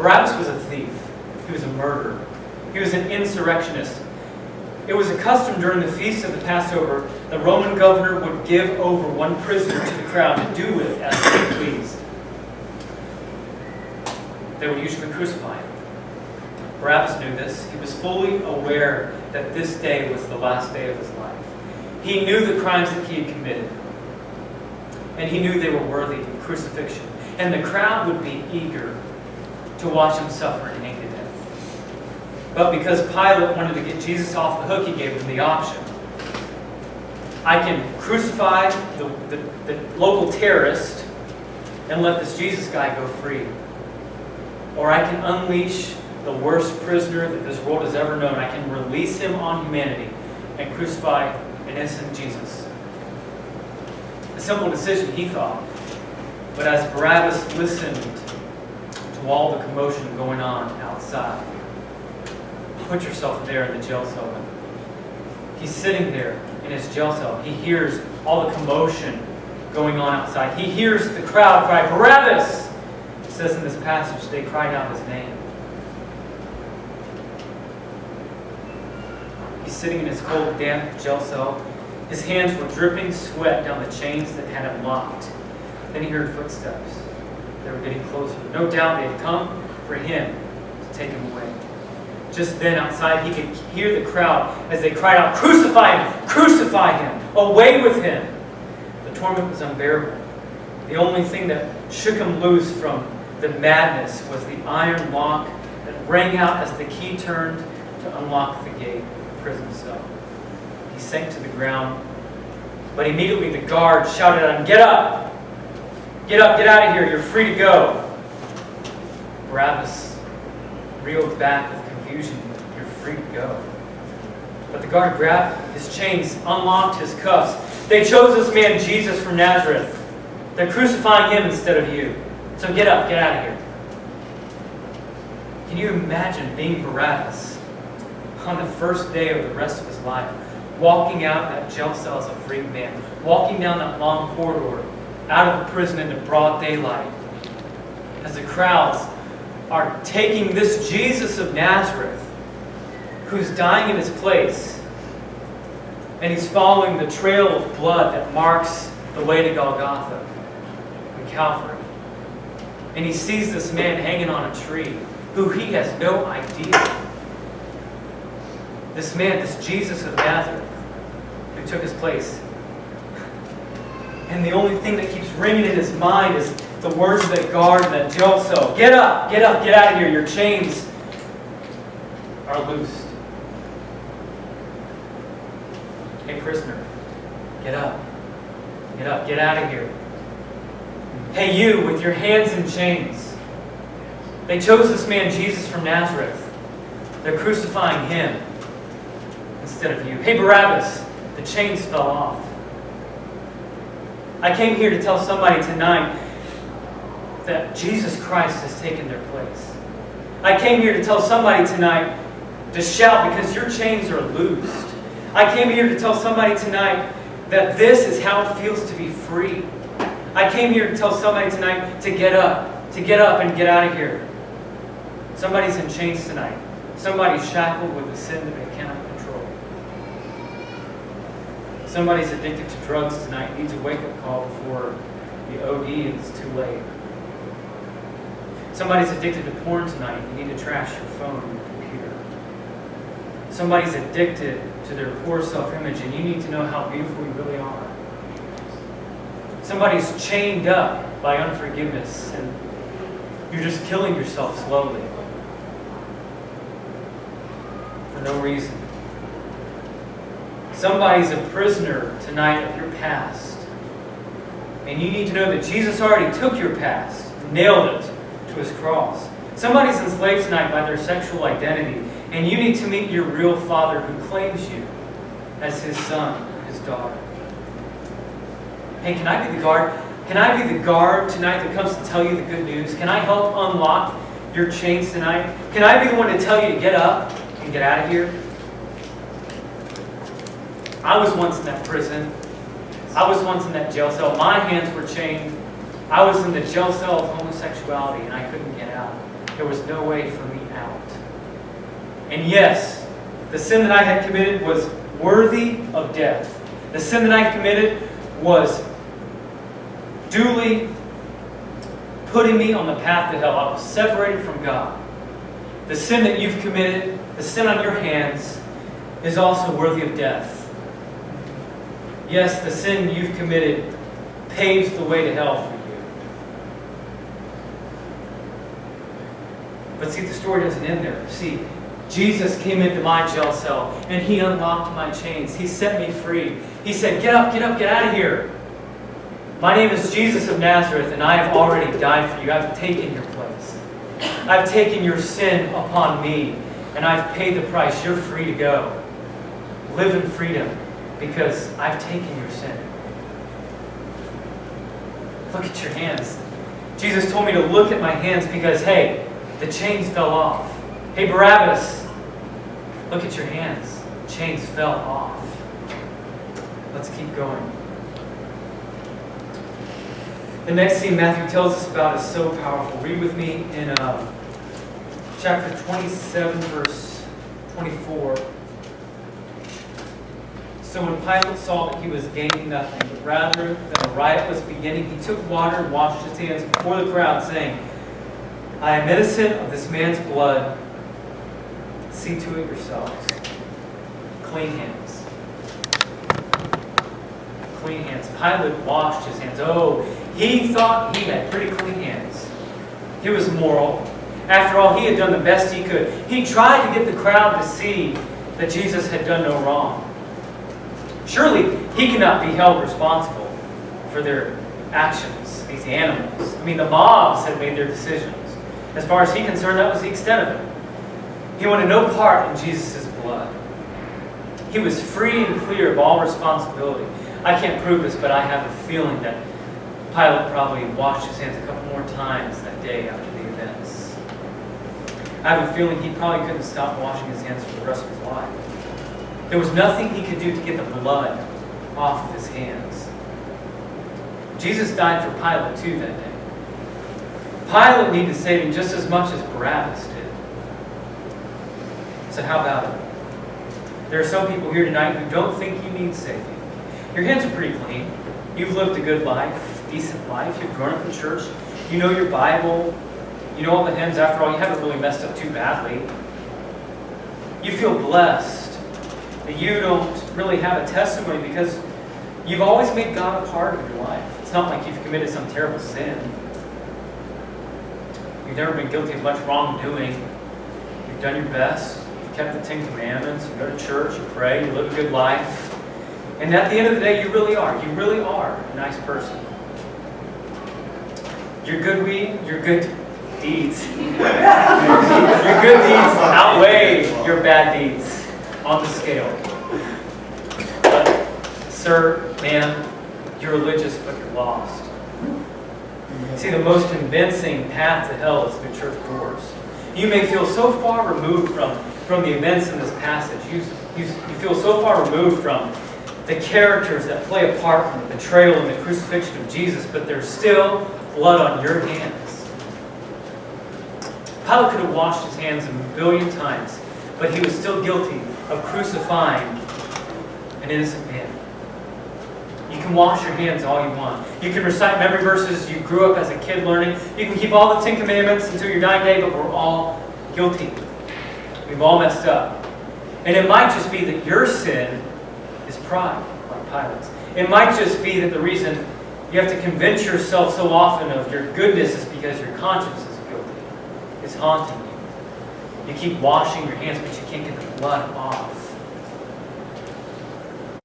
Barabbas was a thief. He was a murderer. He was an insurrectionist. It was a custom during the feast of the Passover, the Roman governor would give over one prisoner to the crowd to do with as they pleased. They would usually crucify him. Barabbas knew this. He was fully aware that this day was the last day of his life. He knew the crimes that he had committed. And he knew they were worthy of crucifixion. And the crowd would be eager to watch him suffer and hang to death. But because Pilate wanted to get Jesus off the hook, he gave him the option. I can crucify the local terrorist and let this Jesus guy go free. Or I can unleash the worst prisoner that this world has ever known. I can release him on humanity and crucify an innocent Jesus. A simple decision, he thought. But as Barabbas listened to all the commotion going on outside, put yourself there in the jail cell. He's sitting there in his jail cell. He hears all the commotion going on outside. He hears the crowd cry, Barabbas! It says in this passage, they cried out his name. He's sitting in his cold, damp jail cell. His hands were dripping sweat down the chains that had him locked. Then he heard footsteps. They were getting closer. No doubt they had come for him to take him away. Just then, outside, he could hear the crowd as they cried out, Crucify him! Crucify him! Away with him! The torment was unbearable. The only thing that shook him loose from the madness was the iron lock that rang out as the key turned to unlock the gate of the prison cell. He sank to the ground, but immediately the guard shouted at him, Get up! Get up, get out of here, you're free to go. Barabbas reeled back with confusion. You're free to go. But the guard grabbed his chains, unlocked his cuffs. They chose this man, Jesus from Nazareth. They're crucifying him instead of you. So get up, get out of here. Can you imagine being Barabbas on the first day of the rest of his life, walking out that jail cell as a free man, walking down that long corridor, out of the prison into broad daylight, as the crowds are taking this Jesus of Nazareth, who's dying in his place, and he's following the trail of blood that marks the way to Golgotha and Calvary. And he sees this man hanging on a tree, who he has no idea. This man, this Jesus of Nazareth, who took his place. And the only thing that keeps ringing in his mind is the words of that guard in that jail cell. Get up, get up, get out of here. Your chains are loosed. Hey, prisoner, get up. Get up, get out of here. Hey, you with your hands in chains. They chose this man, Jesus from Nazareth. They're crucifying him instead of you. Hey, Barabbas, the chains fell off. I came here to tell somebody tonight that Jesus Christ has taken their place. I came here to tell somebody tonight to shout because your chains are loosed. I came here to tell somebody tonight that this is how it feels to be free. I came here to tell somebody tonight to get up and get out of here. Somebody's in chains tonight. Somebody's shackled with a sin that they cannot control. Somebody's addicted to drugs tonight, needs a wake-up call before the OD and it's too late. Somebody's addicted to porn tonight, you need to trash your phone and your computer. Somebody's addicted to their poor self-image and you need to know how beautiful you really are. Somebody's chained up by unforgiveness and you're just killing yourself slowly for no reason. Somebody's a prisoner tonight of your past. And you need to know that Jesus already took your past, nailed it to his cross. Somebody's enslaved tonight by their sexual identity, and you need to meet your real Father who claims you as his son or his daughter. Hey, can I be the guard? Can I be the guard tonight that comes to tell you the good news? Can I help unlock your chains tonight? Can I be the one to tell you to get up and get out of here? I was once in that prison. I was once in that jail cell. My hands were chained. I was in the jail cell of homosexuality and I couldn't get out. There was no way for me out. And yes, the sin that I had committed was worthy of death. The sin that I committed was duly putting me on the path to hell. I was separated from God. The sin that you've committed, the sin on your hands, is also worthy of death. Yes, the sin you've committed paves the way to hell for you. But see, the story doesn't end there. See, Jesus came into my jail cell and He unlocked my chains. He set me free. He said, get up, get out of here. My name is Jesus of Nazareth, and I have already died for you. I've taken your place. I've taken your sin upon me, and I've paid the price. You're free to go. Live in freedom, because I've taken your sin. Look at your hands. Jesus told me to look at my hands because, hey, the chains fell off. Hey, Barabbas, look at your hands. Chains fell off. Let's keep going. The next scene Matthew tells us about is so powerful. Read with me in chapter 27, verse 24. So when Pilate saw that he was gaining nothing, but rather than a riot was beginning, he took water and washed his hands before the crowd, saying, I am innocent of this man's blood. See to it yourselves. Clean hands. Clean hands. Pilate washed his hands. Oh, he thought he had pretty clean hands. He was moral. After all, he had done the best he could. He tried to get the crowd to see that Jesus had done no wrong. Surely he cannot be held responsible for their actions, these animals. I mean, the mobs had made their decisions. As far as he's concerned, that was the extent of it. He wanted no part in Jesus' blood. He was free and clear of all responsibility. I can't prove this, but I have a feeling that Pilate probably washed his hands a couple more times that day after the events. I have a feeling he probably couldn't stop washing his hands for the rest of his life. There was nothing he could do to get the blood off of his hands. Jesus died for Pilate too that day. Pilate needed saving just as much as Barabbas did. So how about it? There are some people here tonight who don't think you need saving. Your hands are pretty clean. You've lived a good life, decent life. You've grown up in church. You know your Bible. You know all the hymns. After all, you haven't really messed up too badly. You feel blessed that you don't really have a testimony because you've always made God a part of your life. It's not like you've committed some terrible sin. You've never been guilty of much wrongdoing. You've done your best. You've kept the 10 Commandments. You go to church. You pray. You live a good life. And at the end of the day, you really are a nice person. Your good deeds. Your good deeds outweigh your bad deeds on the scale. But, sir, ma'am, you're religious, but you're lost. See, the most convincing path to hell is through church doors. You may feel so far removed from the events in this passage. You feel so far removed from the characters that play a part in the betrayal and the crucifixion of Jesus, but there's still blood on your hands. Pilate could have washed his hands a billion times, but he was still guilty of crucifying an innocent man. You can wash your hands all you want. You can recite memory verses you grew up as a kid learning. You can keep all the 10 Commandments until your dying day, but we're all guilty. We've all messed up. And it might just be that your sin is pride, like Pilate's. It might just be that the reason you have to convince yourself so often of your goodness is because your conscience is guilty. It's haunting you. You keep washing your hands, but you can't get the blood off.